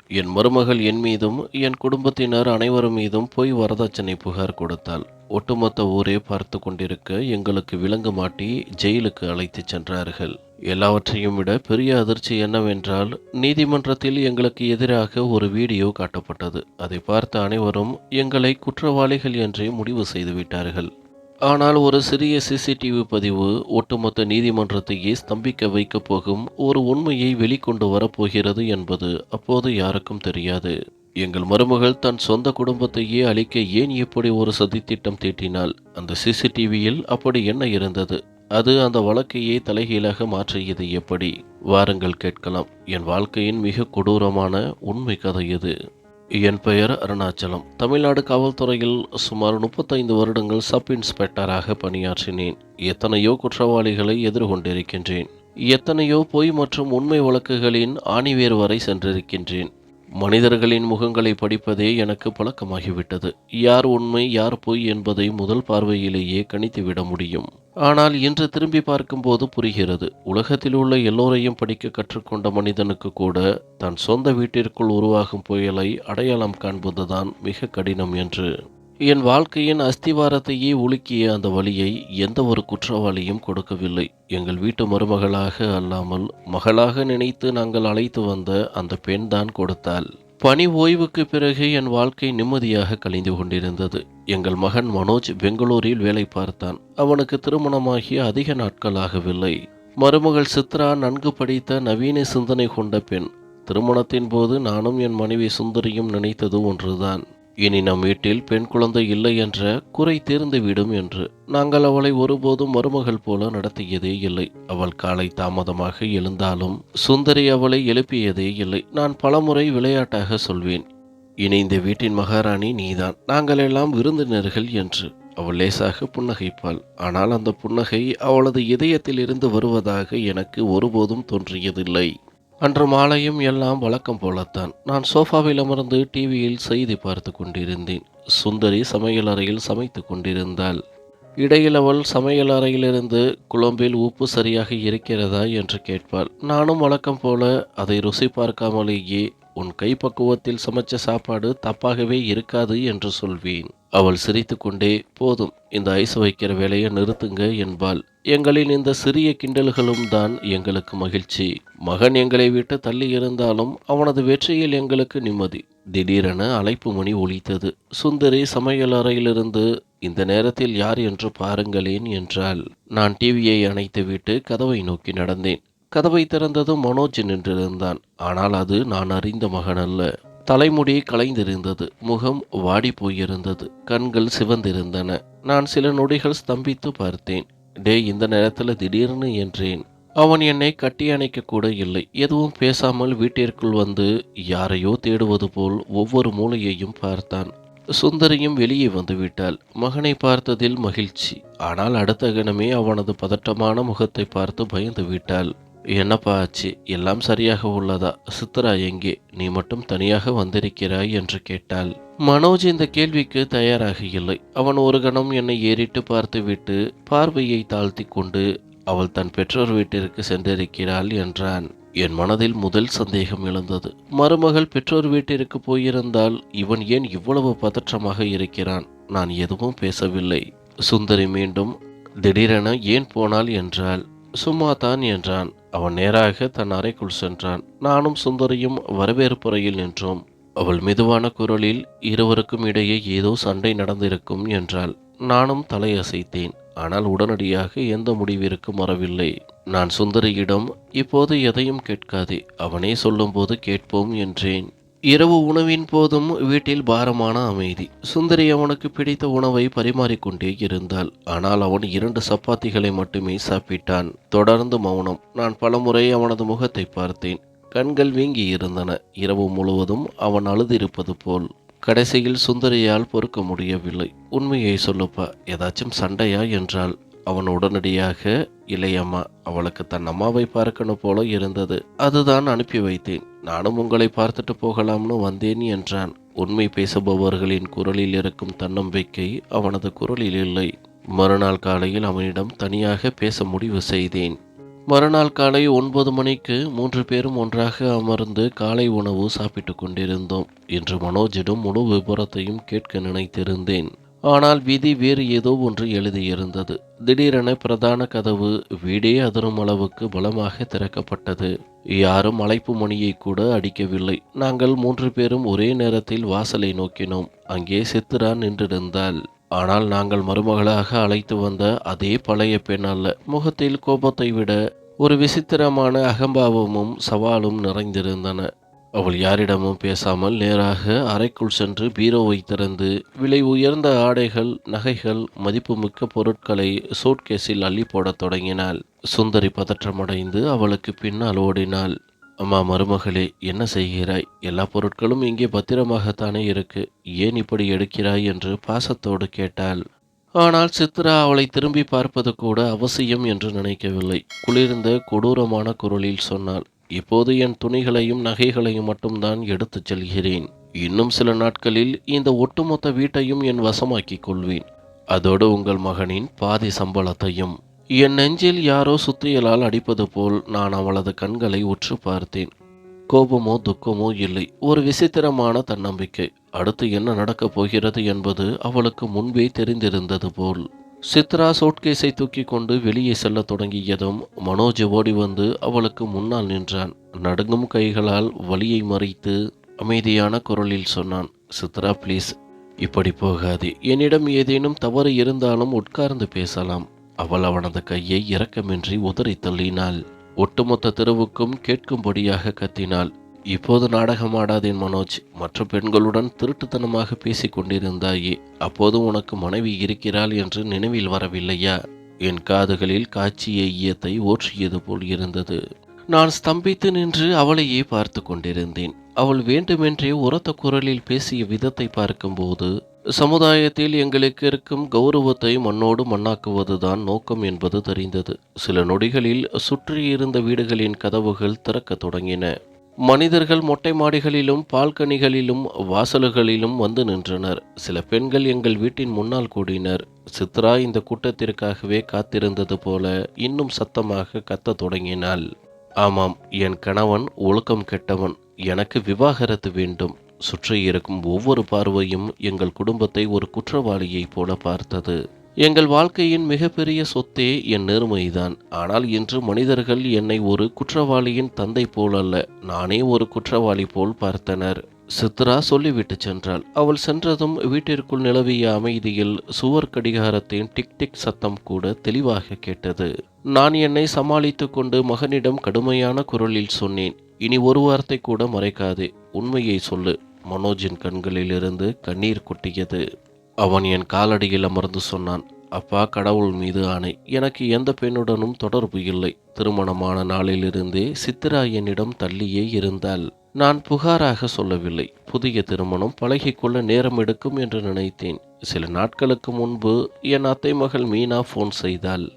என் மருமகள் என் மீதும் என் குடும்பத்தினர் அனைவரும் மீதும் பொய் வரதட்சணை புகார் கொடுத்தாள். ஒட்டுமொத்த ஊரே பார்த்து கொண்டிருக்க எங்களுக்கு விலங்கு மாட்டி ஜெயிலுக்கு அழைத்துச் சென்றார்கள். எல்லாவற்றையும் விட பெரிய அதிர்ச்சி என்னவென்றால், நீதிமன்றத்தில் எங்களுக்கு எதிராக ஒரு வீடியோ காட்டப்பட்டது. அதை பார்த்த அனைவரும் எங்களை குற்றவாளிகள் என்றே முடிவு செய்துவிட்டார்கள். ஆனால் ஒரு சிறிய சிசிடிவி பதிவு ஒட்டுமொத்த நீதிமன்றத்தையே ஸ்தம்பிக்க வைக்கப் போகும் ஒரு உண்மையை வெளிக்கொண்டு வரப்போகிறது என்பது அப்போது யாருக்கும் தெரியாது. எங்கள் மருமகள் தன் சொந்த குடும்பத்தையே அழிக்க ஏன் இப்படி ஒரு சதித்திட்டம் தீட்டினாள்? அந்த சிசிடிவியில் அப்படி என்ன இருந்தது? அது அந்த வழக்கையே தலைகீழாக மாற்றியது எப்படி? வாருங்கள் கேட்கலாம். என் வாழ்க்கையின் மிக கொடூரமான உண்மை கதை இது. என் பெயர் அருணாச்சலம். தமிழ்நாடு காவல்துறையில் சுமார் 35 வருடங்கள் சப் இன்ஸ்பெக்டராக பணியாற்றினேன். எத்தனையோ குற்றவாளிகளை எதிர்கொண்டிருக்கின்றேன். எத்தனையோ பொய் மற்றும் உண்மை வழக்குகளின் ஆணிவேர் வரை சென்றிருக்கின்றேன். மனிதர்களின் முகங்களை படிப்பதே எனக்கு பழக்கமாகிவிட்டது. யார் உண்மை யார் பொய் என்பதை முதல் பார்வையிலேயே கணித்துவிட முடியும். ஆனால் இன்று திரும்பி பார்க்கும்போது புரிகிறது, உலகத்தில் உள்ள எல்லோரையும் படிக்க கற்றுக்கொண்ட மனிதனுக்கு கூட தன் சொந்த வீட்டிற்குள் உருவாகும் புயலை அடையாளம் காண்பதுதான் மிக கடினம் என்று. என் வாழ்க்கையின் அஸ்திவாரத்தையே உலுக்கிய அந்த வழியை எந்த ஒரு குற்றவாளியும் கொடுக்கவில்லை. எங்கள் வீட்டு மருமகளாக அல்லாமல் மகளாக நினைத்து நாங்கள் அழைத்து வந்த அந்த பெண் தான் கொடுத்தாள். பணி ஓய்வுக்கு பிறகு என் வாழ்க்கை நிம்மதியாக கழிந்து கொண்டிருந்தது. எங்கள் மகன் மனோஜ் பெங்களூரில் வேலை பார்த்தான். அவனுக்கு திருமணமாகி அதிக நாட்கள் ஆகவில்லை. மருமகள் சித்ரா நன்கு படித்த நவீன சிந்தனை கொண்ட பெண். திருமணத்தின் போது நானும் என் மனைவி சுந்தரியும் நினைத்தது ஒன்றுதான். இனி நம் வீட்டில் பெண் குழந்தை இல்லை என்ற குறை தீர்ந்துவிடும் என்று. நாங்கள் அவளை ஒருபோதும் மருமகள் போல நடத்தியதே இல்லை. அவள் காலை தாமதமாக எழுந்தாலும் சுந்தரி அவளை எழுப்பியதே இல்லை. நான் பலமுறை விளையாட்டாக சொல்வேன், இனி இந்த வீட்டின் மகாராணி நீதான், நாங்கள் எல்லாம் விருந்தினர்கள் என்று. அவள் லேசாக புன்னகைப்பாள். ஆனால் அந்த புன்னகை அவளது இதயத்தில் இருந்து வருவதாக எனக்கு ஒருபோதும் தோன்றியதில்லை. அன்று மாலையும் எல்லாம் வழக்கம் போலத்தான். நான் சோஃபாவில் அமர்ந்து டிவியில் செய்தி பார்த்து கொண்டிருந்தேன். சுந்தரி சமையல் அறையில் சமைத்து கொண்டிருந்தாள். இடையில் அவள் சமையல் அறையிலிருந்து குழம்பில் உப்பு சரியாக இருக்கிறதா என்று கேட்பாள். நானும் வழக்கம் போல அதை ருசி பார்க்காமலேயே, உன் கைப்பக்குவத்தில் சமைச்ச சாப்பாடு தப்பாகவே இருக்காது என்று சொல்வேன். அவள் சிரித்து கொண்டே, போதும், இந்த ஐஸ் வைக்கிற வேலையை நிறுத்துங்க என்பாள். எங்களின் இந்த சிறிய கிண்டல்களும் தான் எங்களுக்கு மகிழ்ச்சி. மகன் எங்களை விட்டு தள்ளி இருந்தாலும் அவனது வெற்றியில் எங்களுக்கு நிம்மதி. திடீரென அழைப்பு மணி ஒலித்தது. சுந்தரி சமையல் அறையிலிருந்து, இந்த நேரத்தில் யார் என்று பாருங்களேன் என்றாள். நான் டிவியை அணைத்துவிட்டு கதவை நோக்கி நடந்தேன். கதவை திறந்ததும் மனோஜ் நின்றிருந்தான். ஆனால் அது நான் அறிந்த மகன் அல்ல. தலைமுடி கலைந்திருந்தது. முகம் வாடி போயிருந்தது. கண்கள் சிவந்திருந்தன. நான் சில நொடிகள் ஸ்தம்பித்து பார்த்தேன். டே, இந்த நேரத்தில் திடீர்னு என்றேன். அவன் என்னை கட்டி அணைக்க கூட இல்லை. எதுவும் பேசாமல் வீட்டிற்குள் வந்து யாரையோ தேடுவது போல் ஒவ்வொரு மூலையையும் பார்த்தான். சுந்தரியும் வெளியே வந்து விட்டாள். மகனை பார்த்ததில் மகிழ்ச்சி. ஆனால் அடுத்த கணமே அவனது பதட்டமான முகத்தை பார்த்து பயந்து விட்டாள். என்னப்பா ஆச்சு? எல்லாம் சரியாக உள்ளதா? சித்ரா எங்கே? நீ மட்டும் தனியாக வந்திருக்கிறாய் என்று கேட்டாள். மனோஜ் இந்த கேள்விக்கு தயாராக இல்லை. அவன் ஒரு கணம் என்னை ஏறிட்டு பார்த்துவிட்டு பார்வையை தாழ்த்தி கொண்டு, அவள் தன் பெற்றோர் வீட்டிற்கு சென்றிருக்கிறாள் என்றான். என் மனதில் முதல் சந்தேகம் எழுந்தது. மருமகள் பெற்றோர் வீட்டிற்கு போயிருந்தால் இவன் ஏன் இவ்வளவு பதற்றமாக இருக்கிறான்? நான் எதுவும் பேசவில்லை. சுந்தரி மீண்டும் திடீரென ஏன் போனாள் என்றாள். சும்மா தான் என்றான். அவன் நேராக தன் அறைக்குள் சென்றான். நானும் சுந்தரியும் வரவேற்புறையில் நின்றோம். அவள் மெதுவான குரலில், இருவருக்கும் இடையே ஏதோ சண்டை நடந்திருக்கும் என்றாள். நானும் தலையசைத்தேன். ஆனால் உடனடியாக எந்த முடிவிற்கும் வரவில்லை. நான் சுந்தரியிடம், இப்போது எதையும் கேட்காதே, அவனே சொல்லும்போது கேட்போம் என்றேன். இரவு உணவின் போதும் வீட்டில் பாரமான அமைதி. சுந்தரி அவனுக்கு பிடித்த உணவை பரிமாறிக்கொண்டே இருந்தாள். ஆனால் அவன் 2 சப்பாத்திகளை மட்டுமே சாப்பிட்டான். தொடர்ந்து மௌனம். நான் பலமுறை அவனது முகத்தை பார்த்தேன். கண்கள் வீங்கி இருந்தன. இரவு முழுவதும் அவன் அழுதிருப்பது போல். கடைசியில் சுந்தரியால் பொறுக்க முடியவில்லை. உண்மையை சொல்லுப்பா, ஏதாச்சும் சண்டையா என்றாள். அவன் உடனடியாக, இல்லையம்மா, அவளுக்கு தன் அம்மாவை பார்க்கணும் போல இருந்தது, அதுதான் அனுப்பி வைத்தேன். நானும் உங்களை பார்த்துட்டு போகலாம்னு வந்தேன் என்றான். உண்மை பேசுபவர்களின் குரலில் இருக்கும் தன்னம்பிக்கை அவனது குரலில் இல்லை. மறுநாள் காலையில் அவனிடம் தனியாக பேச முடிவு செய்தேன். மறுநாள் காலை 9 மணிக்கு 3 பேரும் ஒன்றாக அமர்ந்து காலை உணவு சாப்பிட்டு கொண்டிருந்தோம். இன்று மனோஜிடம் முழு விபரத்தையும் கேட்க நினைத்திருந்தேன். ஆனால் விதி வேறு ஏதோ ஒன்று எழுதியிருந்தது. திடீரென பிரதான கதவு வீடே அதிரும் அளவுக்கு பலமாக திறக்கப்பட்டது. யாரும் அழைப்பு மணியை கூட அடிக்கவில்லை. நாங்கள் 3 பேரும் ஒரே நேரத்தில் வாசலை நோக்கினோம். அங்கே சித்ரா நின்றிருந்தாள். ஆனால் நாங்கள் மருமகளாக அழைத்து வந்த அதே பழைய பெண் அல்ல. முகத்தில் கோபத்தை விட ஒரு விசித்திரமான அகம்பாவமும் சவாலும் நிறைந்திருந்தன. அவள் யாரிடமும் பேசாமல் நேராக அறைக்குள் சென்று பீரோவை திறந்து விலை உயர்ந்த ஆடைகள், நகைகள், மதிப்புமிக்க பொருட்களை சூட்கேஸில் அள்ளி போடத் தொடங்கினாள். சுந்தரி பதற்றமடைந்து அவளுக்கு பின்னால் ஓடினாள். அம்மா, மருமகளே, என்ன செய்கிறாய்? எல்லா பொருட்களும் இங்கே பத்திரமாகத்தானே இருக்கு. ஏன் இப்படி எடுக்கிறாய் என்று பாசத்தோடு கேட்டாள். ஆனால் சித்ரா அவளை திரும்பி பார்ப்பது கூட அவசியம் என்று நினைக்கவில்லை. குளிர்ந்த கொடூரமான குரலில் சொன்னாள், இப்போது என் துணிகளையும் நகைகளையும் மட்டும்தான் எடுத்துச் செல்கிறேன். இன்னும் சில நாட்களில் இந்த ஒட்டுமொத்த வீட்டையும் என் வசமாக்கிக் கொள்வேன். அதோடு உங்கள் மகனின் பாதி சம்பளத்தையும். என் நெஞ்சில் யாரோ சுத்தியலால் அடிப்பது போல் நான் அவளது கண்களை உற்று பார்த்தேன். கோபமோ துக்கமோ இல்லை, ஒரு விசித்திரமான தன்னம்பிக்கை. அடுத்து என்ன நடக்கப் போகிறது என்பது அவளுக்கு முன்பே தெரிந்திருந்தது போல். சித்ரா சூட்கேஸை தூக்கி கொண்டு வெளியே செல்ல தொடங்கியதும் மனோஜ் ஓடி வந்து அவளுக்கு முன்னால் நின்றான். நடுங்கும் கைகளால் வலியை மறைத்து அமைதியான குரலில் சொன்னான், சித்ரா, ப்ளீஸ், இப்படி போகாதே. என்னிடம் ஏதேனும் தவறு இருந்தாலும் உட்கார்ந்து பேசலாம். அவள் அவனது கையை இரக்கமின்றி உதறி தள்ளினாள். ஒட்டுமொத்த தெருவுக்கும் கேட்கும்படியாக கத்தினாள், இப்போது நாடகமாடாதேன் மனோஜ். மற்ற பெண்களுடன் திருட்டுத்தனமாக பேசிக் கொண்டிருந்தாயே, அப்போது உனக்கு மனைவி இருக்கிறாள் என்று நினைவில் வரவில்லையா? என் காதுகளில் காய்ச்சிய ஈயத்தை ஓற்றியது போல் இருந்தது. நான் ஸ்தம்பித்து நின்று அவளையே பார்த்து கொண்டிருந்தேன். அவள் வேண்டுமென்றே உரத்த குரலில் பேசிய விதத்தை பார்க்கும்போது சமுதாயத்தில் எங்களுக்கு இருக்கும் கௌரவத்தை மண்ணோடு மண்ணாக்குவதுதான் நோக்கம் என்பது தெரிந்தது. சில நொடிகளில் சுற்றியிருந்த வீடுகளின் கதவுகள் திறக்கத் தொடங்கின. மனிதர்கள் மொட்டை மாடிகளிலும் பால்கனிகளிலும் வாசல்களிலும் வந்து நின்றனர். சில பெண்கள் எங்கள் வீட்டின் முன்னால் கூடினர். சித்ரா இந்த கூட்டத்திற்காகவே காத்திருந்தது போல இன்னும் சத்தமாக கத்தத் தொடங்கினாள். ஆமாம், என் கணவன் ஒழுக்கம் கெட்டவன். எனக்கு விவாகரத்து வேண்டும். சுற்றி இருக்கும் ஒவ்வொரு பார்வையும் எங்கள் குடும்பத்தை ஒரு குற்றவாளியைப் போல பார்த்தது. எங்கள் வாழ்க்கையின் மிகப்பெரிய சொத்தே என் நேர்மைதான். ஆனால் இன்று மனிதர்கள் என்னை ஒரு குற்றவாளியின் தந்தை போலல்ல, நானே ஒரு குற்றவாளி போல் பார்த்தனர். சித்ரா சொல்லிவிட்டு சென்றாள். அவள் சென்றதும் வீட்டிற்குள் நிலவிய அமைதியில் சுவர் கடிகாரத்தின் டிக் டிக் சத்தம் கூட தெளிவாக கேட்டது. நான் என்னை சமாளித்து கொண்டு மகனிடம் கடுமையான குரலில் சொன்னேன், இனி ஒரு வார்த்தை கூட மறைக்காதே, உண்மையை சொல்லு. மனோஜின் கண்களிலிருந்து கண்ணீர் கொட்டியது. அவன் என் காலடியில் அமர்ந்து சொன்னான், அப்பா, கடவுள் மீது ஆணை, எனக்கு எந்த பெண்ணுடனும் தொடர்பு இல்லை. திருமணமான நாளிலிருந்தே சித்ரா என்னிடம் தள்ளியே இருந்தாள். நான் புகாராக சொல்லவில்லை. புதிய திருமணம் பழகிக்கொள்ள நேரம் எடுக்கும் என்று நினைத்தேன். சில நாட்களுக்கு முன்பு என் அத்தை மகள் மீனா போன் செய்தாள்.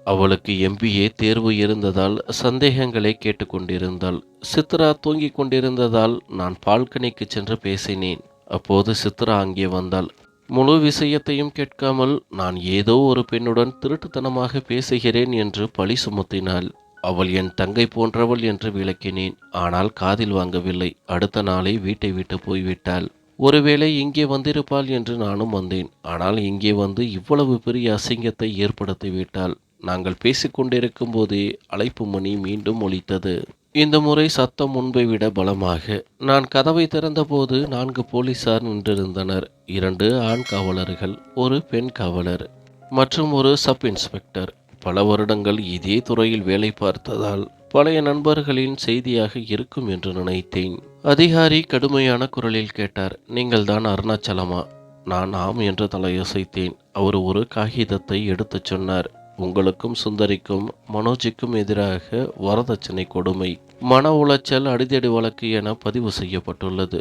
அவளுக்கு MBA தேர்வு இருந்ததால் சந்தேகங்களை கேட்டுக்கொண்டிருந்தாள். சித்ரா தூங்கிக் கொண்டிருந்ததால் நான் பால்கனிக்கு சென்று பேசினேன். அப்போது சித்ரா அங்கே வந்தாள். முழு விஷயத்தையும் கேட்காமல் நான் ஏதோ ஒரு பெண்ணுடன் திருட்டுத்தனமாக பேசுகிறேன் என்று பழி சுமத்தினாள். அவள் என் தங்கை போன்றவள் என்று விளக்கினேன். ஆனால் காதில் வாங்கவில்லை. அடுத்த நாளே வீட்டை விட்டு போய்விட்டாள். ஒருவேளை இங்கே வந்திருப்பாள் என்று நானும் வந்தேன். ஆனால் இங்கே வந்து இவ்வளவு பெரிய அசிங்கத்தை ஏற்படுத்திவிட்டாள். நாங்கள் பேசிக்கொண்டிருக்கும் போதே அழைப்பு மணி மீண்டும் ஒலித்தது. இந்த முறை சத்தம் முன்பை விட பலமாக. நான் கதவை திறந்தபோது 4 போலீசார் நின்றிருந்தனர். 2 ஆண் காவலர்கள், ஒரு பெண் காவலர் மற்றும் ஒரு சப் இன்ஸ்பெக்டர். பல வருடங்கள் இதே துறையில் வேலை பார்த்ததால் பழைய நண்பர்களின் செய்தியாக இருக்கும் என்று நினைத்தேன். அதிகாரி கடுமையான குரலில் கேட்டார், நீங்கள் தான் அருணாச்சலமா? நான் ஆம் என்று தலையசைத்தேன். அவர் ஒரு காகிதத்தை எடுத்துச் சொன்னார். உங்களுக்கும் சுந்தரிக்கும் மனோஜுக்கும் எதிராக வரதட்சணை கொடுமை, மன உளைச்சல், அடிதடி வழக்கு என பதிவு செய்யப்பட்டுள்ளது.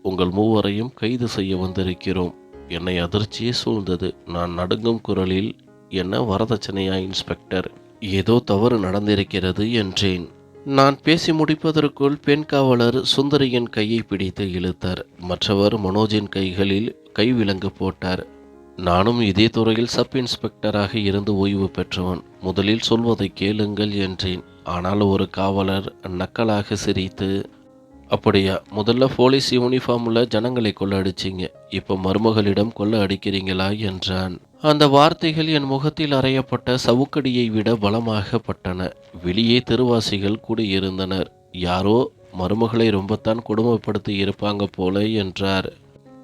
உங்கள் மூவரையும் கைது செய்ய வந்திருக்கிறோம். என்னை அதிர்ச்சியே சூழ்ந்தது. நான் நடுங்கும் குரலில், என்ன வரதட்சணையா இன்ஸ்பெக்டர்? ஏதோ தவறு நடந்திருக்கிறது என்றேன். நான் பேசி முடிப்பதற்குள் பெண் காவலர் சுந்தரியின் கையை பிடித்து இழுத்தார். மற்றவர் மனோஜின் கைகளில் கைவிலங்கு போட்டார். நானும் இதே துறையில் சப் இன்ஸ்பெக்டராக இருந்து ஓய்வு பெற்றவன். முதலில் சொல்வதை கேளுங்கள் என்றேன். ஆனால் ஒரு காவலர் நக்கலாக சிரித்து, அப்படியா, முதல்ல போலீஸ் யூனிஃபார்ம்ல ஜனங்களை கொள்ள அடிச்சிங்க, இப்போ மருமகளிடம் கொள்ள அடிக்கிறீங்களா என்றான். அந்த வார்த்தைகள் என் முகத்தில் அறையப்பட்ட சவுக்கடியை விட பலமாக பட்டன. வெளியே தெருவாசிகள் கூடியிருந்தனர். யாரோ மருமகளை ரொம்பத்தான் கொடுமைப்படுத்தி இருப்பாங்க போல என்றார்.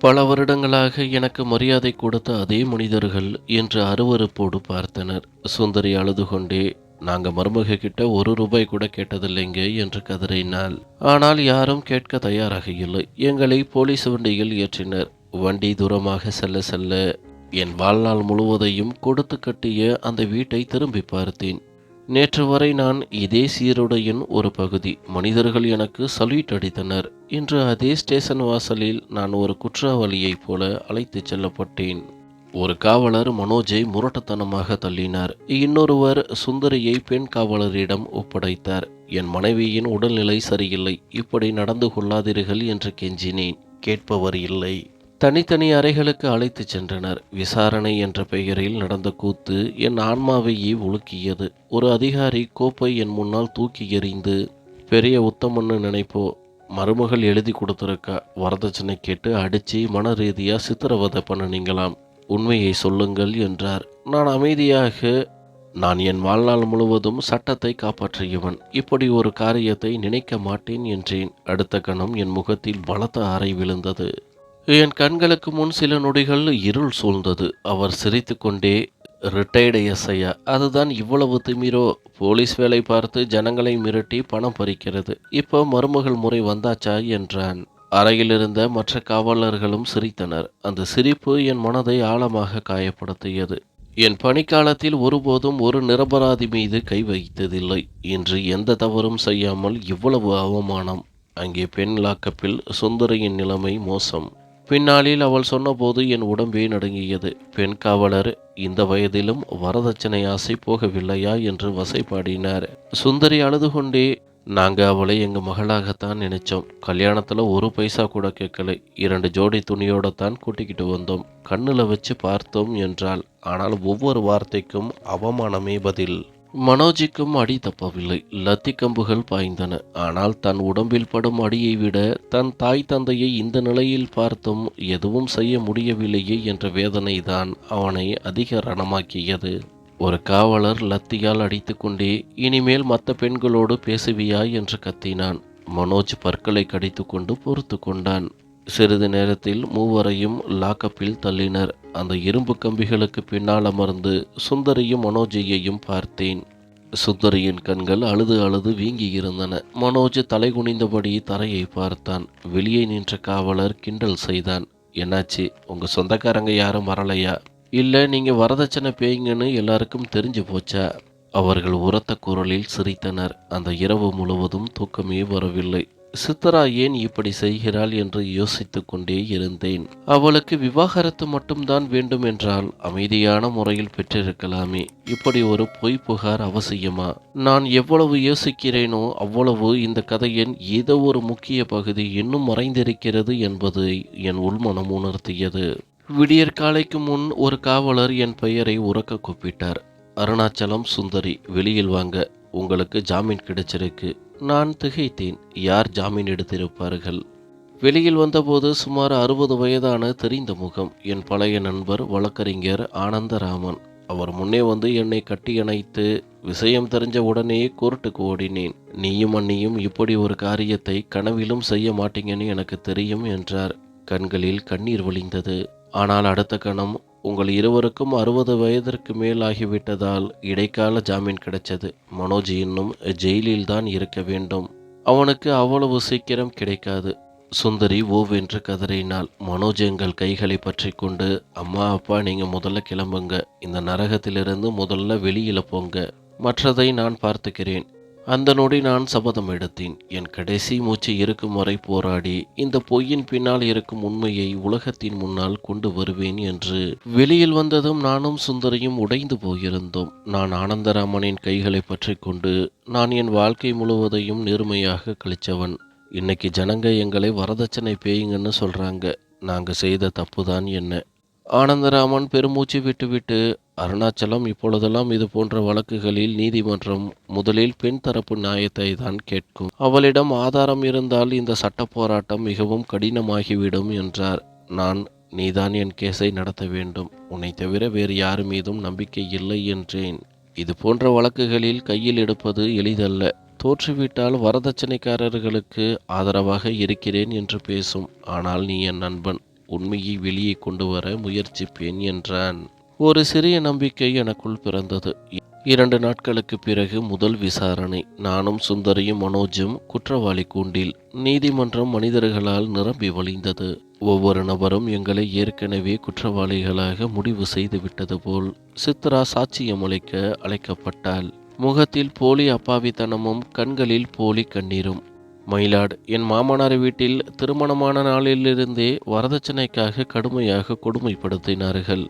பல வருடங்களாக எனக்கு மரியாதை கொடுத்த அதே மனிதர்கள் என்று அருவருப்போடு பார்த்தனர். சுந்தரி அழுது கொண்டே, நாங்க மருமக கிட்ட ₹1 கூட கேட்டதில்லைங்க என்று கதறினாள். ஆனால் யாரும் கேட்க தயாராக இல்லை. எங்களை போலீஸ் வண்டியில் ஏற்றினர். வண்டி தூரமாக செல்ல செல்ல என் வாழ்நாள் முழுவதையும் கொடுத்து கட்டிய அந்த வீட்டை திரும்பி பார்த்தேன். நேற்று வரை நான் இதே சீருடையின் ஒரு பகுதி. மனிதர்கள் எனக்கு சல்யூட் அடித்தனர். இன்று அதே ஸ்டேஷன் வாசலில் நான் ஒரு குற்றவாளியைப் போல அழைத்துச் செல்லப்பட்டேன். ஒரு காவலர் மனோஜை முரட்டுத்தனமாக தள்ளினார். இன்னொருவர் சுந்தரியை பெண் காவலரிடம் ஒப்படைத்தார். என் மனைவியின் உடல்நிலை சரியில்லை, இப்படி நடந்து கொள்ளாதீர்கள் என்று கெஞ்சினேன். கேட்பவர் இல்லை. தனித்தனி அறைகளுக்கு அழைத்துச் சென்றனர். விசாரணை என்ற பெயரில் நடந்த கூத்து என் ஆன்மாவையே உலுக்கியது. ஒரு அதிகாரி கோப்பை என் முன்னால் தூக்கி எறிந்து, பெரிய உத்தமன்னு நினைப்போ, மருமகள் எழுதி கொடுத்துருக்கா, வரதட்சணை கேட்டு அடித்து மன ரீதியாக சித்திரவதை பண்ணினீங்களாம், உண்மையை சொல்லுங்கள் என்றார். நான் அமைதியாக, நான் என் வாழ்நாள் முழுவதும் சட்டத்தை காப்பாற்றியவன், இப்படி ஒரு காரியத்தை நினைக்க மாட்டேன் என்றேன். அடுத்த கணம் என் முகத்தில் பலத்த அறை விழுந்தது. என் கண்களுக்கு முன் சில நொடிகள் இருள் சூழ்ந்தது. அவர் சிரித்து கொண்டே, ரிட்டையர்டு எஸ்ஐயா, அதுதான் இவ்வளவு திமிரோ? போலீஸ் வேலை பார்த்து ஜனங்களை மிரட்டி பணம் பறிக்கிறது. இப்போ மருமகள் முறை வந்தாச்சா என்றான். அறையில் இருந்த மற்ற காவலர்களும் சிரித்தனர். அந்த சிரிப்பு என் மனதை ஆழமாக காயப்படுத்தியது. என் பணிக்காலத்தில் ஒருபோதும் ஒரு நிரபராதி மீது கை வைத்ததில்லை. இன்று எந்த தவறும் செய்யாமல் இவ்வளவு அவமானம். அங்கே பெண் லாக்கப்பில் சுந்தரியின் நிலைமை மோசம். பின்னாளில் அவள் சொன்னபோது என் உடம்பே நடுங்கியது. பெண் காவலர் இந்த வயதிலும் வரதட்சணை ஆசை போகவில்லையா என்று வசைபாடினார். சுந்தரி அழுது கொண்டே, நாங்க அவளை எங்க மகளாகத்தான் நினைச்சோம். கல்யாணத்துல 1 பைசா கூட கேட்கலை. 2 ஜோடி துணியோடத்தான் கூட்டிக்கிட்டு வந்தோம். கண்ணுல வச்சு பார்த்தோம் என்றாள். ஆனால் ஒவ்வொரு வார்த்தைக்கும் அவமானமே பதில். மனோஜிக்கும் அடி தப்பவில்லை. லத்தி கம்புகள் பாய்ந்தன. ஆனால் தன் உடம்பில் படும் அடியை விட தன் தாய் தந்தையை இந்த நிலையில் பார்த்தும் எதுவும் செய்ய முடியவில்லையே என்ற வேதனைதான் அவனை அதிக ரணமாக்கியது. ஒரு காவலர் லத்தியால் அடித்து கொண்டே, இனிமேல் மற்ற பெண்களோடு பேசுவியா என்று கத்தினான். மனோஜ் பற்களை கடித்து கொண்டு பொறுத்து கொண்டான். சிறிது நேரத்தில் மூவரையும் லாக்கப்பில் தள்ளினர். அந்த இரும்பு கம்பிகளுக்கு பின்னால் அமர்ந்து சுந்தரியும் மனோஜையையும் பார்த்தேன். சுந்தரியின் கண்கள் அழுது அழுது வீங்கி இருந்தன. மனோஜ் தலை குனிந்தபடி தரையை பார்த்தான். வெளியே நின்ற காவலர் கிண்டல் செய்தான். என்னாச்சு, உங்க சொந்தக்காரங்க யாரும் வரலையா? இல்லை, நீங்க வரதட்சணை பேய்ங்கன்னு எல்லாருக்கும் தெரிஞ்சு போச்சா? அவர்கள் உரத்த குரலில் சிரித்தனர். அந்த இரவு முழுவதும் தூக்கமே வரவில்லை. சித்ரா ஏன் இப்படி செய்கிறாள் என்று யோசித்து கொண்டே இருந்தேன். அவளுக்கு விவாகரத்து மட்டும்தான் வேண்டும் என்றால் அமைதியான முறையில் பெற்றிருக்கலாமே. இப்படி ஒரு பொய் புகார் அவசியமா? நான் எவ்வளவு யோசிக்கிறேனோ அவ்வளவு இந்த கதையின் ஏதோ ஒரு முக்கிய பகுதி இன்னும் மறைந்திருக்கிறது என்பதை என் உள்மனம் உணர்த்தியது. விடியற்காலைக்கு முன் ஒரு காவலர் என் பெயரை உரக்க கூப்பிட்டார். அருணாச்சலம், சுந்தரி, வெளியில் வாங்க, உங்களுக்கு ஜாமீன் கிடைச்சிருக்கு. நான் திகைத்தேன். யார் ஜாமீன் எடுத்திருப்பார்கள்? வெளியில் வந்தபோது சுமார் 60 வயதான தெரிந்த முகம். என் பழைய நண்பர் வழக்கறிஞர் ஆனந்தராமன். அவர் முன்னே வந்து என்னை கட்டியணைத்து, விஷயம் தெரிஞ்ச உடனே கோர்ட்டுக்கு ஓடினேன். நீயும் அண்ணியும் இப்படி ஒரு காரியத்தை கனவிலும் செய்ய மாட்டீங்கன்னு எனக்கு தெரியும் என்றார். கண்களில் கண்ணீர் வழிந்தது. ஆனால் அடுத்த கணம், உங்கள் இருவருக்கும் 60 வயதிற்கு மேல் ஆகிவிட்டதால் இடைக்கால ஜாமீன் கிடைச்சது. மனோஜ் இன்னும் ஜெயிலில் தான் இருக்க வேண்டும். அவனுக்கு அவ்வளவு சீக்கிரம் கிடைக்காது. சுந்தரி ஓவென்று கதறினாள். மனோஜ் எங்கள் கைகளை பற்றி கொண்டு, அம்மா அப்பா, நீங்க முதல்ல கிளம்புங்க. இந்த நரகத்திலிருந்து முதல்ல வெளியில போங்க. மற்றதை நான் பார்த்துக்கிறேன். அந்த நொடி நான் சபதம் எடுத்தேன். என் கடைசி மூச்சு இருக்கும் வரை போராடி இந்த பொய்யின் பின்னால் இருக்கும் உண்மையை உலகத்தின் முன்னால் கொண்டு வருவேன் என்று. வெளியில் வந்ததும் நானும் சுந்தரியும் உடைந்து போயிருந்தோம். நான் ஆனந்தராமனின் கைகளை பற்றி கொண்டு, நான் என் வாழ்க்கை முழுவதையும் நேர்மையாக கழிச்சவன். இன்னைக்கு ஜனங்க எங்களை வரதட்சணை பேயுங்கன்னு சொல்றாங்க. நாங்க செய்த தப்புதான் என்ன? ஆனந்தராமன் பெருமூச்சு விட்டுவிட்டு, அருணாச்சலம், இப்பொழுதெல்லாம் இது போன்ற வழக்குகளில் நீதிமன்றம் முதலில் பெண் தரப்பு நியாயத்தை தான் கேட்கும். அவளிடம் ஆதாரம் இருந்தால் இந்த சட்ட போராட்டம் மிகவும் கடினமாகிவிடும் என்றார். நான், நீதான் என் கேஸை நடத்த வேண்டும். உன்னை தவிர வேறு யார் மீதும் நம்பிக்கை இல்லை என்றேன். இது போன்ற வழக்குகளில் கையில் எடுப்பது எளிதல்ல. தோற்றுவிட்டால் வரதட்சணைக்காரர்களுக்கு ஆதரவாக இருக்கிறேன் என்று பேசும். ஆனால் நீ என் நண்பன். உண்மையை வெளியே கொண்டு வர முயற்சிப்பேன் என்றான். ஒரு சிறிய நம்பிக்கை எனக்குள் பிறந்தது. 2 நாட்களுக்கு பிறகு முதல் விசாரணை. நானும் சுந்தரியும் மனோஜும் குற்றவாளி கூண்டில். நீதிமன்றம் மனிதர்களால் நிரம்பி வழிந்தது. ஒவ்வொரு நபரும் எங்களை ஏற்கனவே குற்றவாளிகளாக முடிவு செய்து விட்டது போல். சித்ரா சாட்சியம் அளிக்க அழைக்கப்பட்டாள். முகத்தில் போலி அப்பாவித்தனமும் கண்களில் போலி கண்ணீரும். மயிலாட், என் மாமனார் வீட்டில் திருமணமான நாளிலிருந்தே வரதட்சணைக்காக கடுமையாக கொடுமைப்படுத்தினார்கள்.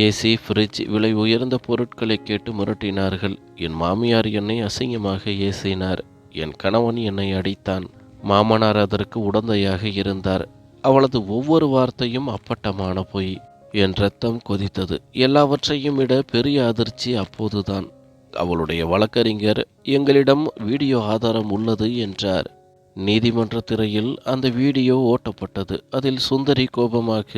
ஏசி, ஃப்ரிட்ஜ், விலை உயர்ந்த பொருட்களை கேட்டு மிரட்டினார்கள். என் மாமியார் என்னை அசிங்கமாக ஏசினார். என் கணவன் என்னை அடித்தான். மாமனார் அதற்கு உடந்தையாக இருந்தார். அவளது ஒவ்வொரு வார்த்தையும் அப்பட்டமான பொய். என் ரத்தம் கொதித்தது. எல்லாவற்றையும் விட பெரிய அதிர்ச்சி அப்போதுதான். அவளுடைய வழக்கறிஞர் எங்களிடம் வீடியோ ஆதாரம் உள்ளது என்றார். நீதிமன்ற திரையில் அந்த வீடியோ ஓட்டப்பட்டது. அதில் சுந்தரி கோபமாக,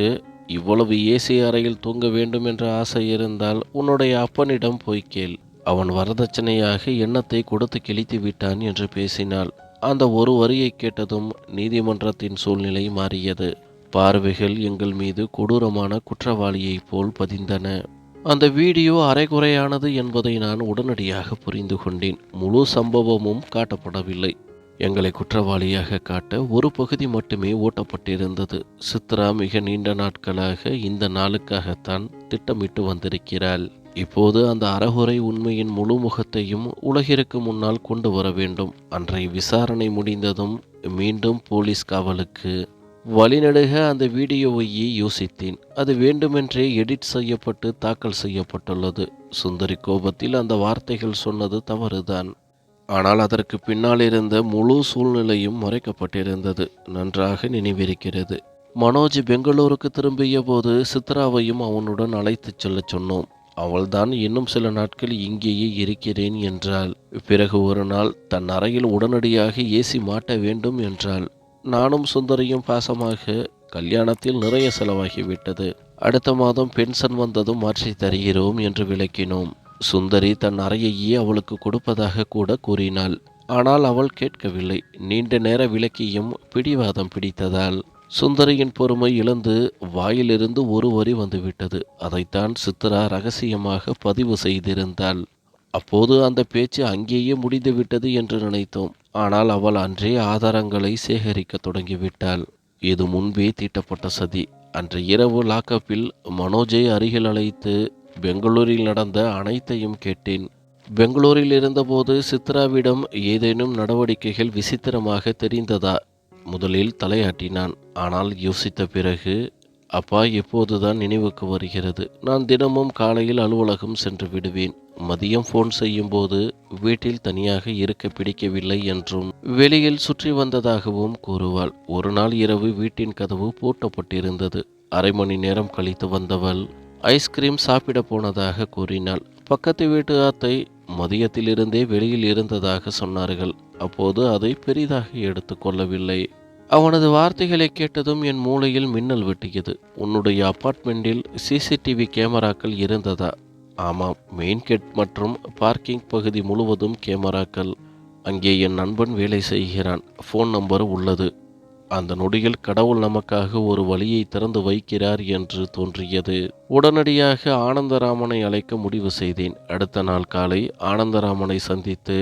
இவ்வளவு ஏசி அறையில் தூங்க வேண்டும் என்ற ஆசை இருந்தால் உன்னுடைய அப்பனிடம் போய் கேள். அவன் வரதட்சணையாக எண்ணத்தை கொடுத்து கிழித்து விட்டான் என்று பேசினாள். அந்த ஒரு வரியை கேட்டதும் நீதிமன்றத்தின் சூழ்நிலை மாறியது. பார்வைகள் எங்கள் மீது கொடூரமான குற்றவாளியைப் போல் பதிந்தன. அந்த வீடியோ அரைகுறையானது என்பதை நான் உடனடியாக புரிந்து கொண்டேன். முழு சம்பவமும் காட்டப்படவில்லை. எங்களை குற்றவாளியாக காட்ட ஒரு பகுதி மட்டுமே ஓட்டப்பட்டிருந்தது. சித்ரா மிக நீண்ட நாட்களாக இந்த நாளுக்காகத்தான் திட்டமிட்டு வந்திருக்கிறாள். இப்போது அந்த அறகுறை உண்மையின் முழு முகத்தையும் உலகிற்கு முன்னால் கொண்டு வர வேண்டும். அன்றைய விசாரணை முடிந்ததும் மீண்டும் போலீஸ் காவலுக்கு. வழிநெடுக அந்த வீடியோவையே யோசித்தேன். அது வேண்டுமென்றே எடிட் செய்யப்பட்டு தாக்கல் செய்யப்பட்டுள்ளது. சுந்தரி கோபத்தில் அந்த வார்த்தைகள் சொன்னது தவறுதான். ஆனால் அதற்கு பின்னால் இருந்த முழு சூழ்நிலையும் மறைக்கப்பட்டிருந்தது. நன்றாக நினைவிருக்கிறது. மனோஜ் பெங்களூருக்கு திரும்பிய போது சித்ராவையும் அவனுடன் அழைத்துச் செல்லச் சொன்னோம். அவள்தான் இன்னும் சில நாட்கள் இங்கேயே இருக்கிறேன் என்றாள். பிறகு ஒரு நாள் தன் அறையில் உடனடியாக ஏசி மாட்ட வேண்டும் என்றாள். நானும் சுந்தரியும் பாசமாக, கல்யாணத்தில் நிறைய செலவாகிவிட்டது, அடுத்த மாதம் பென்ஷன் வந்ததும் மாற்றி தருகிறோம் என்று விளக்கினோம். சுந்தரி தன் அறையையே அவளுக்கு கொடுப்பதாக கூட கூறினாள். ஆனால் அவள் கேட்கவில்லை. நீண்ட நேர விளக்கியும் பிடிவாதம் பிடித்ததால் சுந்தரியின் பொறுமை இழந்து வாயிலிருந்து ஒரு வரி வந்துவிட்டது. அதைத்தான் சித்ரா ரகசியமாக பதிவு செய்திருந்தாள். அப்போது அந்த பேச்சு அங்கேயே முடிந்துவிட்டது என்று நினைத்தோம். ஆனால் அவள் அன்றே ஆதாரங்களை சேகரிக்க தொடங்கிவிட்டாள். இது முன்பே தீட்டப்பட்ட சதி. அன்று இரவு லாக்கப்பில் மனோஜை அருகில் அழைத்து பெங்களூரில் நடந்த அனைத்தையும் கேட்டேன். பெங்களூரில் இருந்தபோது சித்ராவிடம் ஏதேனும் நடவடிக்கைகள் விசித்திரமாக தெரிந்ததா? முதலில் தலையாட்டினான். ஆனால் யோசித்த பிறகு, அப்பா, எப்போதுதான் நினைவுக்கு வருகிறது. நான் தினமும் காலையில் அலுவலகம் சென்று விடுவேன். மதியம் ஃபோன் செய்யும் போது வீட்டில் தனியாக இருக்க பிடிக்கவில்லை என்றும் வெளியில் சுற்றி வந்ததாகவும் கூறுவாள். ஒரு நாள் இரவு வீட்டின் கதவு பூட்டப்பட்டிருந்தது. அரை மணி நேரம் கழித்து வந்தவள் ஐஸ்கிரீம் சாப்பிட போனதாக கூறினாள். பக்கத்து வீட்டு அத்தை மதியத்திலிருந்தே வெளியில் இருந்ததாக சொன்னார்கள். அப்போது அதை பெரிதாக எடுத்துக்கொள்ளவில்லை. அவனது வார்த்தைகளை கேட்டதும் என் மூளையில் மின்னல் வெட்டியது. உன்னுடைய அபார்ட்மெண்டில் சிசிடிவி கேமராக்கள் இருந்ததா? ஆமாம், மெயின் கேட் மற்றும் பார்க்கிங் பகுதி முழுவதும் கேமராக்கள். அங்கே என் நண்பன் வேலை செய்கிறான். ஃபோன் நம்பர் உள்ளது. அந்த நொடியில் கடவுள் நமக்காக ஒரு வழியை திறந்து வைக்கிறார் என்று தோன்றியது. உடனடியாக ஆனந்தராமனை அழைக்க முடிவு செய்தேன். அடுத்த நாள் காலை ஆனந்தராமனை சந்தித்து,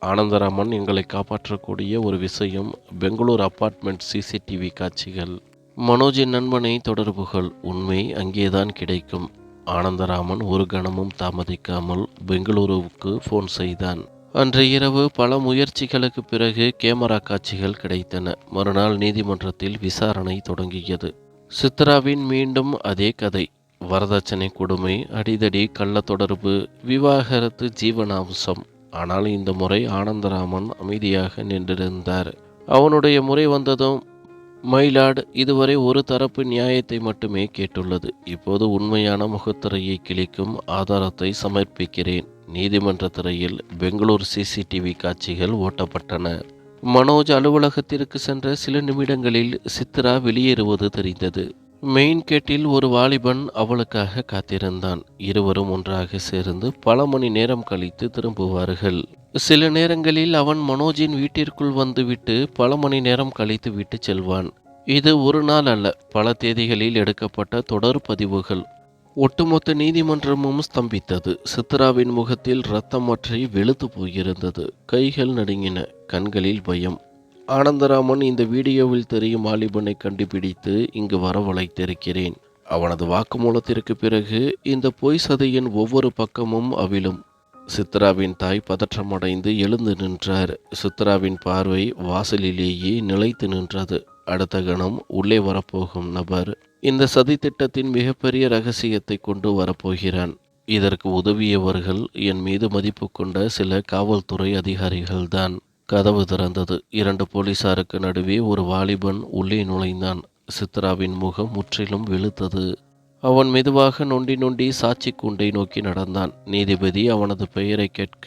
ஆனந்தராமன், எங்களை காப்பாற்றக்கூடிய ஒரு விஷயம், பெங்களூர் அபார்ட்மெண்ட் சிசிடிவி காட்சிகள். மனோஜின் நண்பனை தொடர்புகள், உண்மை அங்கேதான் கிடைக்கும். ஆனந்தராமன் ஒரு கணமும் தாமதிக்காமல் பெங்களூருவுக்கு ஃபோன் செய்தான். அன்று இரவு பல முயற்சிகளுக்கு பிறகு கேமரா காட்சிகள் கிடைத்தன. மறுநாள் நீதிமன்றத்தில் விசாரணை தொடங்கியது. சித்ராவின் மீண்டும் அதே கதை. வரதட்சணை கொடுமை, அடிதடி, கள்ள தொடர்பு, விவாகரத்து, ஜீவனாம்சம். ஆனால் இந்த முறை ஆனந்தராமன் அமைதியாக நின்றிருந்தார். அவனுடைய முறை வந்ததும் மயிலாட் இதுவரை ஒரு தரப்பு நியாயத்தை மட்டுமே கேட்டுள்ளது. இப்போது உண்மையான முகத்திரையை கிழிக்கும் ஆதாரத்தை சமர்ப்பிக்கிறேன். நீதிமன்ற திரையில் பெங்களூர் சிசிடிவி காட்சிகள் ஓட்டப்பட்டன. மனோஜ் அலுவலகத்திற்கு சென்ற சில நிமிடங்களில் சித்ரா வெளியேறுவது தெரிந்தது. மெயின் கேட்டில் ஒரு வாலிபன் அவளுக்காக காத்திருந்தான். இருவரும் ஒன்றாக சேர்ந்து பல மணி நேரம் கழித்து திரும்புவார்கள். சில நேரங்களில் அவன் மனோஜின் வீட்டிற்குள் வந்துவிட்டு பல மணி நேரம் கழித்து விட்டு செல்வான். இது ஒரு நாள் அல்ல, பல தேதிகளில் எடுக்கப்பட்ட தொடர் பதிவுகள். ஒட்டுமொத்த நீதிமன்றமும் ஸ்தம்பித்தது. சித்ராவின் முகத்தில் இரத்தம் வற்றி வெளுத்து போயிருந்தது. கைகள் நடுங்கின, கண்களில் பயம். ஆனந்தராமன் இந்த வீடியோவில் தெரியும் வாலிபனை கண்டுபிடித்து இங்கு வரவழைத்திருக்கிறேன். அவனது வாக்குமூலத்திற்கு பிறகு இந்த பொய் சதியின் ஒவ்வொரு பக்கமும் அவிழும். சித்ராவின் தாய் பதற்றமடைந்து எழுந்து நின்றார். சித்ராவின் பார்வை வாசலிலேயே நிலைத்து நின்றது. அடுத்த கணம் உள்ளே வரப்போகும் நபர் இந்த சதி திட்டத்தின் மிகப்பெரிய ரகசியத்தை கொண்டு வரப்போகிறான். இதற்கு உதவியவர்கள் என் மீது மதிப்பு கொண்ட சில காவல்துறை அதிகாரிகள்தான். கதவு திறந்தது. 2 போலீசாருக்கு நடுவே ஒரு வாலிபன் உள்ளே நுழைந்தான். சித்ராவின் முகம் முற்றிலும் வெளுத்தது. அவன் மெதுவாக நொண்டி நொண்டி சாட்சி கூண்டை நோக்கி நடந்தான். நீதிபதி அவனது பெயரை கேட்க,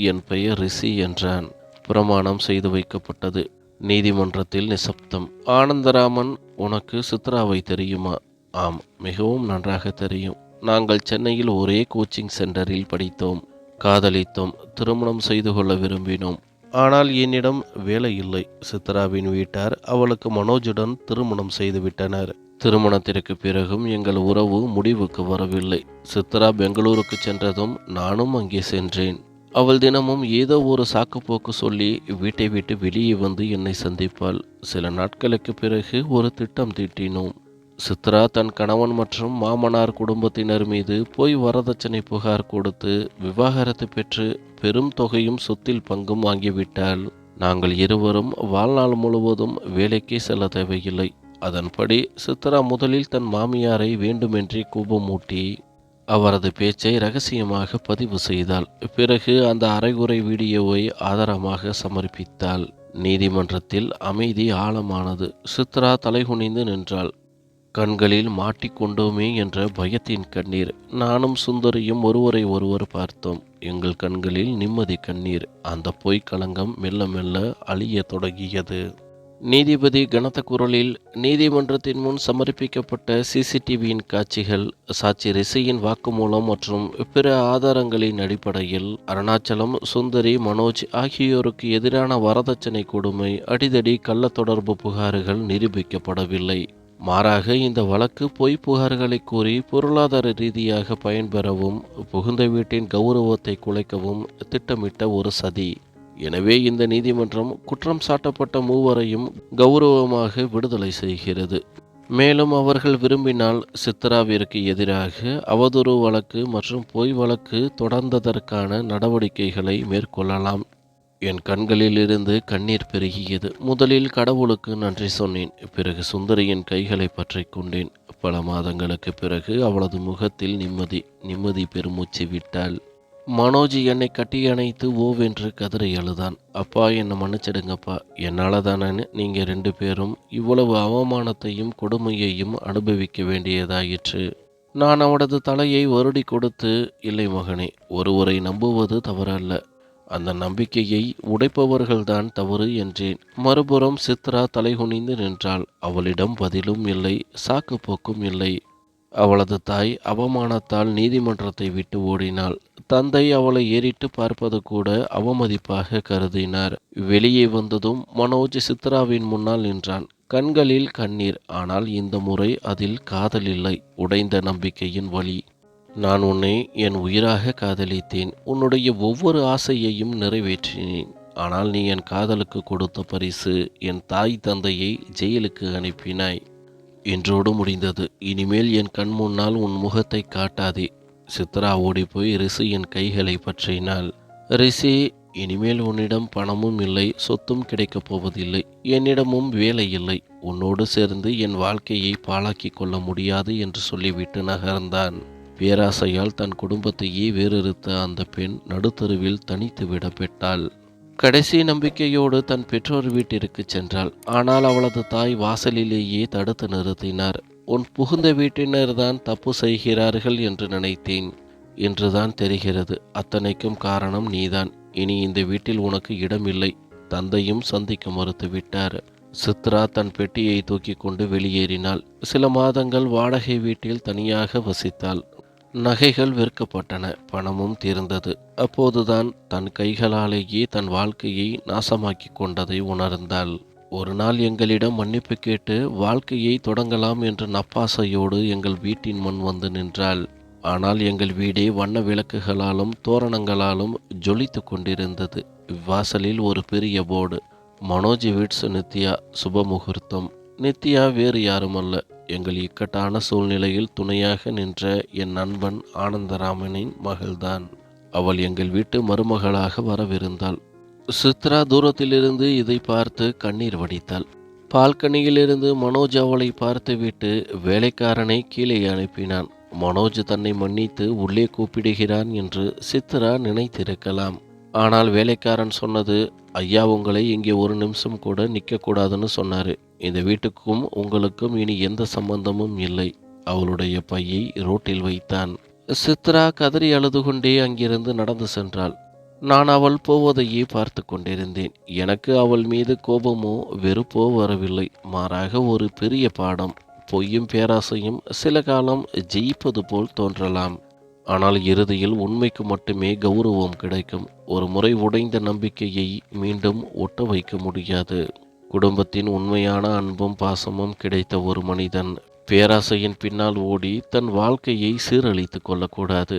என் பெயர் ரிஷி என்றான். பிரமாணம் செய்து வைக்கப்பட்டது. நீதிமன்றத்தில் நிசப்தம். ஆனந்தராமன், உனக்கு சித்ராவை தெரியுமா? ஆம், மிகவும் நன்றாக தெரியும். நாங்கள் சென்னையில் ஒரே கோச்சிங் சென்டரில் படித்தோம், காதலித்தோம், திருமணம் செய்து கொள்ள விரும்பினோம். ஆனால் என்னிடம் வேலை இல்லை. சித்ராவின் வீட்டார் அவளுக்கு மனோஜுடன் திருமணம் செய்துவிட்டனர். திருமணத்திற்கு பிறகும் எங்கள் உறவு முடிவுக்கு வரவில்லை. சித்ரா பெங்களூருக்கு சென்றதும் நானும் அங்கே சென்றேன். அவள் தினமும் ஏதோ ஒரு சாக்குப்போக்கு சொல்லி வீட்டை விட்டு வெளியே வந்து என்னை சந்திப்பாள். சில நாட்களுக்கு பிறகு ஒரு திட்டம் தீட்டினோம். சித்ரா தன் கணவன் மற்றும் மாமனார் குடும்பத்தினர் மீது போய் வரதட்சணை புகார் கொடுத்து விவாகரத்து பெற்று பெரும் தொகையும் சொத்தில் பங்கும் வாங்கிவிட்டாள். நாங்கள் இருவரும் வாழ்நாள் முழுவதும் வேலைக்கே செல்ல தேவையில்லை. அதன்படி சித்ரா முதலில் தன் மாமியாரை வேண்டுமென்றே கோபமூட்டி அவரது பேச்சை ரகசியமாக பதிவு செய்தாள். பிறகு அந்த அரைகுறை வீடியோவை ஆதாரமாக சமர்ப்பித்தாள். நீதிமன்றத்தில் அமைதி ஆழமானது. சித்ரா தலைகுனிந்து நின்றாள். கண்களில் மாட்டிக்கொண்டோமே என்ற பயத்தின் கண்ணீர். நானும் சுந்தரியும் ஒருவரை ஒருவர் பார்த்தோம். எங்கள் கண்களில் நிம்மதி கண்ணீர். அந்த பொய்க்களங்கம் மெல்ல மெல்ல அழிய தொடங்கியது. நீதிபதி கனத்த குரலில், நீதிமன்றத்தின் முன் சமர்ப்பிக்கப்பட்ட சிசிடிவியின் காட்சிகள், சாட்சி ரிஷியின் வாக்குமூலம் மற்றும் பிற ஆதாரங்களின் அடிப்படையில் அருணாச்சலம், சுந்தரி, மனோஜ் ஆகியோருக்கு எதிரான வரதட்சணை கொடுமை, அடிதடி, கள்ள தொடர்பு புகார்கள் நிரூபிக்கப்படவில்லை. மாறாக இந்த வழக்கு பொய் புகார்களை கூறி பொருளாதார ரீதியாக பயன்பெறவும் புகுந்த வீட்டின் கௌரவத்தை குலைக்கவும் திட்டமிட்ட ஒரு சதி. எனவே இந்த நீதிமன்றம் குற்றம் சாட்டப்பட்ட மூவரையும் கௌரவமாக விடுதலை செய்கிறது. மேலும் அவர்கள் விரும்பினால் சித்ராவிற்கு எதிராக அவதூறு வழக்கு மற்றும் பொய் வழக்கு தொடர்ந்ததற்கான நடவடிக்கைகளை மேற்கொள்ளலாம். என் கண்களில் இருந்து கண்ணீர் பெருகியது. முதலில் கடவுளுக்கு நன்றி சொன்னேன். பிறகு சுந்தரியின் கைகளை பற்றி கொண்டேன். பல மாதங்களுக்கு பிறகு அவளது முகத்தில் நிம்மதி பெருமூச்சு விட்டாள். மனோஜ் என்னை கட்டியணைத்து ஓவென்று கதறி அழுதான். அப்பா, என்னை மன்னிச்சிடுங்கப்பா. என்னால் தானே நீங்கள் 2 பேரும் இவ்வளவு அவமானத்தையும் கொடுமையையும் அனுபவிக்க வேண்டியதாயிற்று. நான் அவனது தலையை வருடி கொடுத்து, இல்லை மகனே, ஒருவரை நம்புவது தவறல்ல, அந்த நம்பிக்கையை உடைப்பவர்கள்தான் தவறு என்றேன். மறுபுறம் சித்ரா தலைகுனிந்து நின்றாள். அவளிடம் பதிலும் இல்லை, சாக்கு போக்கும் இல்லை. அவளது தாய் அவமானத்தால் நீதிமன்றத்தை விட்டு ஓடினாள். தந்தை அவளை ஏறிட்டு பார்ப்பது கூட அவமதிப்பாக கருதினார். வெளியே வந்ததும் மனோஜ் சித்ராவின் முன்னால் நின்றான். கண்களில் கண்ணீர். ஆனால் இந்த முறை அதில் காதல் இல்லை, உடைந்த நம்பிக்கையின் வலி. நான் உன்னை என் உயிராக காதலித்தேன். உன்னுடைய ஒவ்வொரு ஆசையையும் நிறைவேற்றினேன். ஆனால் நீ என் காதலுக்கு கொடுத்த பரிசு என் தாய் தந்தையை ஜெயிலுக்கு அனுப்பினாய். இன்றோடு முடிந்தது. இனிமேல் என் கண் முன்னால் உன் முகத்தை காட்டாதே. சித்ரா ஓடிப்போய் ரிஷியின் கைகளை பற்றினாள். ரிஷி, இனிமேல் உன்னிடம் பணமும் இல்லை, சொத்தும் கிடைக்கப் போவதில்லை. என்னிடமும் வேலை இல்லை. உன்னோடு சேர்ந்து என் வாழ்க்கையை பாழாக்கி கொள்ள முடியாது என்று சொல்லிவிட்டு நகர்ந்தான். பேராசையால் தன் குடும்பத்தையே வேறறுத்த அந்த பெண் நடுத்தருவில் தனித்து விடப்பட்டாள். கடைசி நம்பிக்கையோடு தன் பெற்றோர் வீட்டிற்கு சென்றாள். ஆனால் அவளது தாய் வாசலிலேயே தடுத்து நிறுத்தினார். உன் புகுந்த வீட்டினர் தான் தப்பு செய்கிறார்கள் என்று நினைத்தேன். இன்றுதான் தெரிகிறது, அத்தனைக்கும் காரணம் நீதான். இனி இந்த வீட்டில் உனக்கு இடமில்லை. தந்தையும் சந்திக்க மறுத்துவிட்டார். சித்ரா தன் பெட்டியை தூக்கி கொண்டு வெளியேறினாள். சில மாதங்கள் வாடகை வீட்டில் தனியாக வசித்தாள். நகைகள் விற்கப்பட்டன, பணமும் தீர்ந்தது. அப்போதுதான் தன் கைகளாலேயே தன் வாழ்க்கையை நாசமாக்கி கொண்டதை உணர்ந்தாள். ஒரு நாள் எங்களிடம் மன்னிப்பு கேட்டு வாழ்க்கையை தொடங்கலாம் என்ற நப்பாசையோடு எங்கள் வீட்டின் முன் வந்து நின்றாள். ஆனால் எங்கள் வீடே வண்ண விளக்குகளாலும் தோரணங்களாலும் ஜொலித்து கொண்டிருந்தது. வாசலில் ஒரு பெரிய போர்டு, மனோஜ் விட்ஸ் நித்யா, சுபமுகூர்த்தம். நித்யா வேறு யாருமல்ல, எங்கள் இக்கட்டான சூழ்நிலையில் துணையாக நின்ற என் நண்பன் ஆனந்தராமனின் மகள்தான். அவள் எங்கள் வீட்டு மருமகளாக வரவிருந்தாள். சித்ரா தூரத்திலிருந்து இதை பார்த்து கண்ணீர் வடித்தாள். பால்கனியிலிருந்து மனோஜ் அவளை பார்த்துவிட்டு வேலைக்காரனை கீழே அனுப்பினான். மனோஜ் தன்னை மன்னித்து உள்ளே கூப்பிடுகிறான் என்று சித்ரா நினைத்திருக்கலாம். ஆனால் வேலைக்காரன் சொன்னது, ஐயா உங்களை இங்கே ஒரு நிமிஷம் கூட நிற்கக்கூடாதுன்னு சொன்னார். இந்த வீட்டுக்கும் உங்களுக்கும் இனி எந்த சம்பந்தமும் இல்லை. அவளுடைய பையை ரோட்டில் வைத்தான். சித்ரா கதறி அழுது கொண்டே அங்கிருந்து நடந்து சென்றாள். நான் அவள் போவதையே பார்த்து கொண்டிருந்தேன். எனக்கு அவள் மீது கோபமோ வெறுப்போ வரவில்லை. மாறாக ஒரு பெரிய பாடம். பொய்யும் பேராசையும் சில காலம் ஜெயிப்பது போல் தோன்றலாம். ஆனால் இறுதியில் உண்மைக்கு மட்டுமே கௌரவம் கிடைக்கும். ஒரு முறை உடைந்த நம்பிக்கையை மீண்டும் ஒட்ட வைக்க முடியாது. குடும்பத்தின் உண்மையான அன்பும் பாசமும் கிடைத்த ஒரு மனிதன் பேராசையின் பின்னால் ஓடி தன் வாழ்க்கையை சீரழித்து கொள்ளக்கூடாது.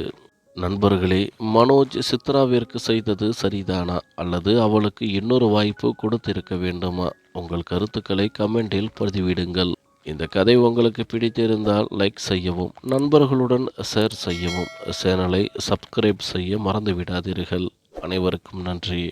நண்பர்களே, மனோஜ் சித்ராவிற்கு செய்தது சரிதானா, அல்லது அவளுக்கு இன்னொரு வாய்ப்பு கொடுத்திருக்க வேண்டுமா? உங்கள் கருத்துக்களை கமெண்டில் பதிவிடுங்கள். இந்த கதை உங்களுக்கு பிடித்திருந்தால் லைக் செய்யவும், நண்பர்களுடன் ஷேர் செய்யவும், சேனலை சப்ஸ்கிரைப் செய்ய மறந்து விடாதீர்கள். அனைவருக்கும் நன்றி.